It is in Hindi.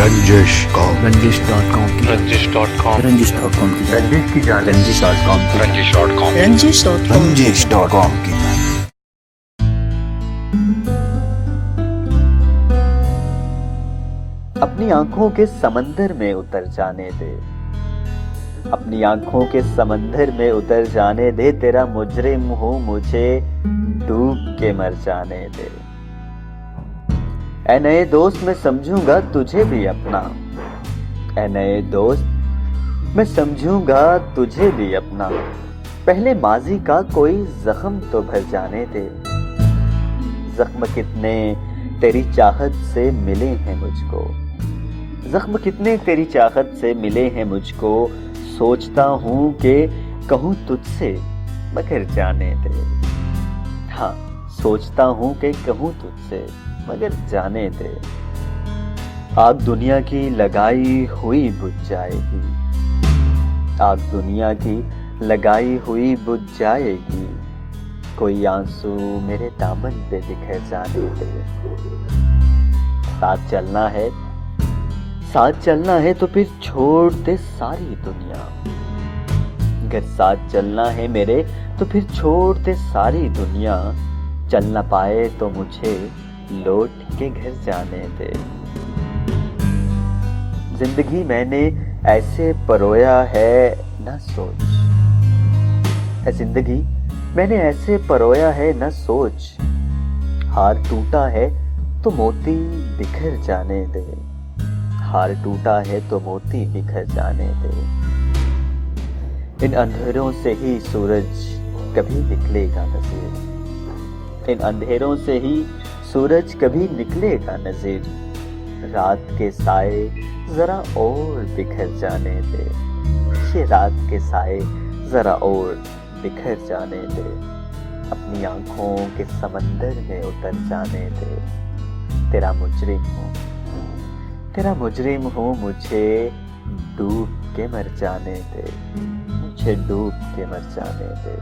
रंजिश.com रंजिश.com की रंजिश.com रंजिश.com की रंजिश की जान रंजिश.com की रंजिश.com रंजिश.com की अपनी आंखों के समंदर में उतर जाने दे, अपनी आंखों के समंदर में उतर जाने दे, तेरा मुजरिम हूं मुझे डूब के मर जाने दे। ऐ नए दोस्त मैं समझूंगा तुझे भी अपना, ऐ नए दोस्त मैं समझूंगा तुझे भी अपना, पहले माजी का कोई जख्म तो भर जाने दे। जख्म कितने तेरी चाहत से मिले हैं मुझको, जख्म कितने तेरी चाहत से मिले हैं मुझको, सोचता हूं कि कहूं तुझसे मगर जाने दे। हाँ, सोचता हूं कि कहूं तुझसे मगर जाने दे। आग दुनिया की लगाई हुई बुझ जाएगी, आग दुनिया की लगाई हुई बुझ जाएगी, कोई आंसू मेरे दामन पे बिखर जाने दे। साथ चलना है, साथ चलना है तो फिर छोड़ दे सारी दुनिया, अगर साथ चलना है मेरे तो फिर छोड़ दे सारी दुनिया, चल ना पाए तो मुझे लौट के घर जाने दे। जिंदगी मैंने ऐसे परोया है न सोच, जिंदगी मैंने ऐसे परोया है न सोच, हार टूटा है तो मोती बिखर जाने दे, हार टूटा है तो मोती बिखर जाने दे। इन अंधेरों से ही सूरज कभी निकलेगा नज़ीर, इन अंधेरों से ही सूरज कभी निकलेगा नज़ीर, रात के साए जरा और बिखर जाने दे, ये रात के साए जरा और बिखर जाने दे। अपनी आंखों के समंदर में उतर जाने दे, तेरा मुजरिम हूँ, तेरा मुजरिम हूँ मुझे डूब के मर जाने दे, मुझे डूब के मर जाने दे।